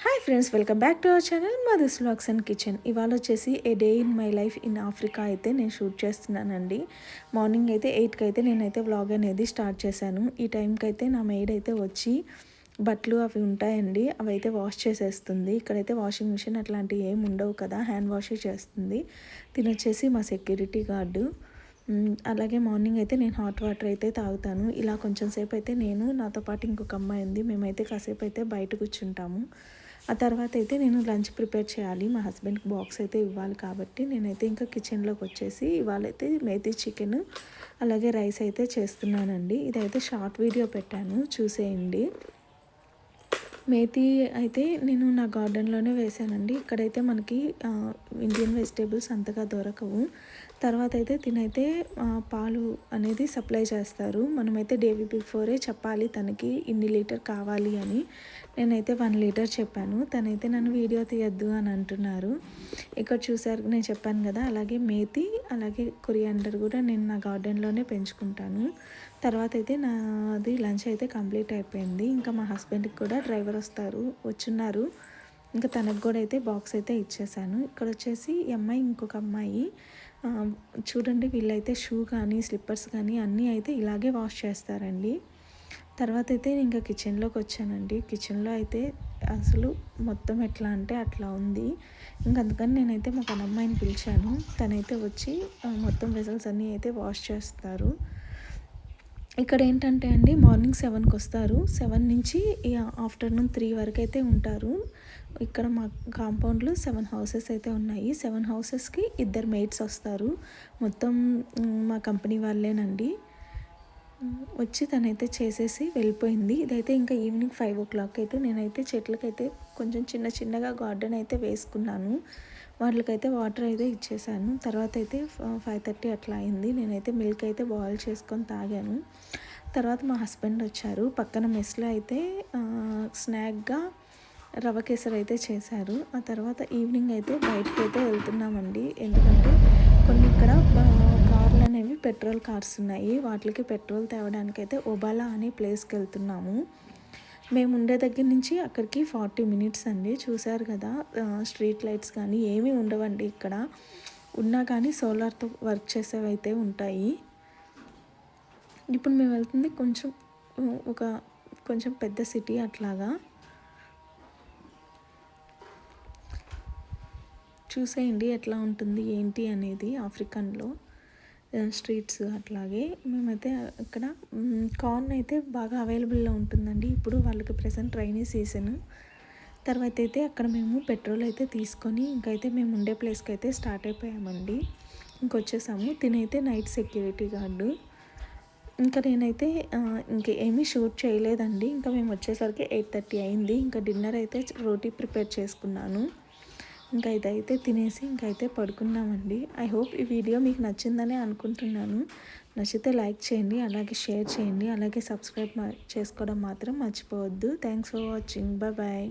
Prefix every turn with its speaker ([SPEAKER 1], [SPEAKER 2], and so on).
[SPEAKER 1] Hi friends, welcome back to our channel Madhu's vlogs and kitchen. ఇవాళ వచ్చేసి a day in my life in Africa అయితే నేను shoot చేస్తున్నానండి. Morning అయితే 8కి అయితే నేనైతే వ్లాగ్ అనేది స్టార్ట్ చేశాను. ఈ టైంకి అయితే నా మెయిడ్ అయితే వచ్చి బట్టలు అవి ఉంటాయండి, అవి అయితే వాష్ చేసేస్తుంది. ఇక్కడైతే వాషింగ్ మిషన్ అట్లాంటివి ఏమి ఉండవు కదా, హ్యాండ్ వాషే చేస్తుంది. తినొచ్చేసి మా సెక్యూరిటీ గార్డు. అలాగే మార్నింగ్ అయితే నేను హాట్ వాటర్ అయితే తాగుతాను. ఇలా కొంచెం సేపు అయితే నేను, నాతో పాటు ఇంకొక అమ్మాయి ఉంది, మేమైతే కాసేపు అయితే బయట కూర్చుంటాము. ఆ తర్వాత అయితే నేను లంచ్ ప్రిపేర్ చేయాలి, మా హస్బెండ్కి బాక్స్ అయితే ఇవ్వాలి కాబట్టి నేనైతే ఇంకా కిచెన్లోకి వచ్చేసి ఇవాళైతే మేతి చికెన్ అలాగే రైస్ అయితే చేస్తున్నానండి. ఇదైతే షార్ట్ వీడియో పెట్టాను, చూసేయండి. మేతి అయితే నేను నా గార్డెన్లోనే వేసానండి. ఇక్కడైతే మనకి ఇండియన్ వెజిటేబుల్స్ అంతగా దొరకవు. తర్వాత అయితే తినైతే పాలు అనేది సప్లై చేస్తారు. మనమైతే డే బిఫోరే చెప్పాలి తనకి ఇన్ని లీటర్ కావాలి అని. నేనైతే 1 లీటర్ చెప్పాను. తనైతే నన్ను వీడియో తీయద్దు అని అంటున్నారు. ఇక్కడ చూసారు, నేను చెప్పాను కదా, అలాగే మేతి అలాగే కొరియాండర్ కూడా నేను నా గార్డెన్లోనే పెంచుకుంటాను. తర్వాత అయితే నాది లంచ్ అయితే కంప్లీట్ అయిపోయింది. ఇంకా మా హస్బెండ్కి కూడా డ్రైవర్ వచ్చున్నారు. ఇంకా తనకు కూడా అయితే బాక్స్ అయితే ఇచ్చేసాను. ఇక్కడ వచ్చేసి ఈ అమ్మాయి, ఇంకొక అమ్మాయి చూడండి, వీళ్ళైతే షూ కానీ స్లిప్పర్స్ కానీ అన్నీ అయితే ఇలాగే వాష్ చేస్తారండి. తర్వాత అయితే ఇంకా కిచెన్లోకి వచ్చానండి. కిచెన్లో అయితే అసలు మొత్తం ఎట్లా అంటే అట్లా ఉంది. ఇంక అందుకని నేనైతే మా అమ్మాయిని పిలిచాను. తనైతే వచ్చి మొత్తం వెజల్స్ అన్నీ అయితే వాష్ చేస్తారు. ఇక్కడ ఏంటంటే అండి, మార్నింగ్ 7కి వస్తారు. 7 నుంచి ఆఫ్టర్నూన్ 3 వరకు అయితే ఉంటారు. ఇక్కడ మా కాంపౌండ్లో 7 హౌసెస్ అయితే ఉన్నాయి. 7 హౌసెస్కి 2 మెయిడ్స్ వస్తారు. మొత్తం మా కంపెనీ వాళ్ళేనండి. వచ్చి తనైతే చేసేసి వెళ్ళిపోయింది. ఇదైతే ఇంకా ఈవినింగ్ 5 o'clock అయితే నేనైతే చెట్లకైతే కొంచెం చిన్నగా గార్డెన్ అయితే వేసుకున్నాను. వాటికైతే వాటర్ అయితే ఇచ్చేసాను. తర్వాత అయితే 5:30 అట్లా అయింది. నేనైతే మిల్క్ అయితే బాయిల్ చేసుకొని తాగాను. తర్వాత మా హస్బెండ్ వచ్చారు. పక్కన మెస్లో అయితే స్నాక్గా రవ్వ కేసరి అయితే చేశారు. ఆ తర్వాత ఈవినింగ్ అయితే బయటకు అయితే వెళ్తున్నామండి. ఎందుకంటే కొన్ని ఇక్కడ కార్లు అనేవి పెట్రోల్ కార్స్ ఉన్నాయి. వాటికి పెట్రోల్ తేవడానికైతే ఒబాలా అనే ప్లేస్కి వెళ్తున్నాము. మేము ఉండే దగ్గర నుంచి అక్కడికి 40 minutes అండి. చూశారు కదా, స్ట్రీట్ లైట్స్ కానీ ఏమీ ఉండవండి ఇక్కడ. ఉన్నా కానీ సోలార్తో వర్క్ చేసేవి అయితే ఉంటాయి. ఇప్పుడు మేము వెళ్తుంది కొంచెం పెద్ద సిటీ అట్లాగా. చూసేయండి ఎట్లా ఉంటుంది ఏంటి అనేది ఆఫ్రికన్లో స్ట్రీట్స్. అట్లాగే మేమైతే ఇక్కడ కార్న్ అయితే బాగా అవైలబుల్లో ఉంటుందండి. ఇప్పుడు వాళ్ళకి ప్రెసెంట్ రైనీ సీజన్. తర్వాత అయితే అక్కడ మేము పెట్రోల్ అయితే తీసుకొని ఇంకైతే మేము ఉండే ప్లేస్కి అయితే స్టార్ట్ అయిపోయామండి. ఇంకొచ్చేసాము. తినైతే నైట్ సెక్యూరిటీ గార్డు. ఇంకా నేనైతే ఏమీ షూట్ చేయలేదండి. ఇంకా మేము వచ్చేసరికి 8:30 అయింది. ఇంకా డిన్నర్ అయితే రోటీ ప్రిపేర్ చేసుకున్నాను. ఇంకా ఇదైతే తినేసి ఇంకైతే పడుకున్నామండి. ఐ హోప్ ఈ వీడియో మీకు నచ్చిందని అనుకుంటున్నాను. నచ్చితే లైక్ చేయండి, అలాగే షేర్ చేయండి, అలాగే సబ్స్క్రైబ్ చేసుకోవడం మాత్రం మర్చిపోవద్దు. Thanks for watching. బాయ్.